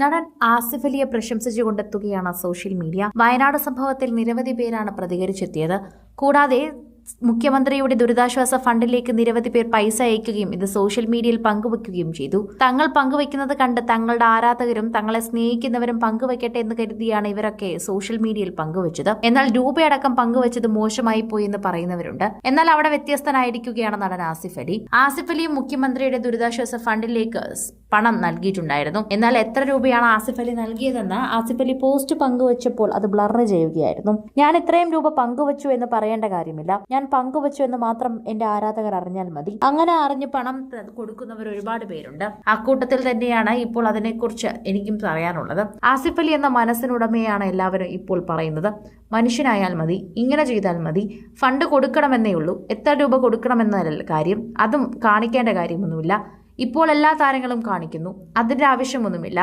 നടൻ ആസിഫ് അലിയെ പ്രശംസിച്ചുകൊണ്ടെത്തുകയാണ് social media. Wayanad സംഭവത്തിൽ നിരവധി പേരാണ് പ്രതികരിച്ചെത്തിയത്. കൂടാതെ മുഖ്യമന്ത്രിയുടെ ദുരിതാശ്വാസ ഫണ്ടിലേക്ക് നിരവധി പേർ പൈസ അയക്കുകയും ഇത് സോഷ്യൽ മീഡിയയിൽ പങ്കുവയ്ക്കുകയും ചെയ്തു. തങ്ങൾ പങ്കുവയ്ക്കുന്നത് കണ്ട് തങ്ങളുടെ ആരാധകരും തങ്ങളെ സ്നേഹിക്കുന്നവരും പങ്കുവയ്ക്കട്ടെ എന്ന് കരുതിയാണ് ഇവരൊക്കെ സോഷ്യൽ മീഡിയയിൽ പങ്കുവച്ചത്. എന്നാൽ രൂപയടക്കം പങ്കുവച്ചത് മോശമായി പോയി എന്ന് പറയുന്നവരുണ്ട്. എന്നാൽ അവിടെ വ്യത്യസ്തനായിരിക്കുകയാണ് നടൻ ആസിഫ് അലി. ആസിഫ് അലിയും മുഖ്യമന്ത്രിയുടെ ദുരിതാശ്വാസ ഫണ്ടിലേക്ക് പണം നൽകിയിട്ടുണ്ടായിരുന്നു. എന്നാൽ എത്ര രൂപയാണ് ആസിഫ് അലി നൽകിയതെന്ന് ആസിഫ് അലി പോസ്റ്റ് പങ്കുവച്ചപ്പോൾ അത് ബ്ലർ ചെയ്യുകയായിരുന്നു. ഞാൻ ഇത്രയും രൂപ പങ്കുവച്ചു എന്ന് പറയേണ്ട കാര്യമില്ല, ഞാൻ പങ്കുവച്ചു എന്ന് മാത്രം എന്റെ ആരാധകർ അറിഞ്ഞാൽ മതി. അങ്ങനെ അറിഞ്ഞ് പണം കൊടുക്കുന്നവർ ഒരുപാട് പേരുണ്ട്. അക്കൂട്ടത്തിൽ തന്നെയാണ് ഇപ്പോൾ അതിനെക്കുറിച്ച് എനിക്കും പറയാനുള്ളത്. ആസിഫ് അലി എന്ന മനസ്സിനുടമയാണ് എല്ലാവരും ഇപ്പോൾ പറയുന്നത്. മനുഷ്യനായാൽ മതി, ഇങ്ങനെ ചെയ്താൽ മതി, ഫണ്ട് കൊടുക്കണമെന്നേ ഉള്ളൂ. എത്ര രൂപ കൊടുക്കണമെന്നല്ല കാര്യം, അതും കാണിക്കേണ്ട കാര്യമൊന്നുമില്ല. ഇപ്പോൾ എല്ലാ താരങ്ങളും കാണിക്കുന്നു, അതിന്റെ ആവശ്യമൊന്നുമില്ല.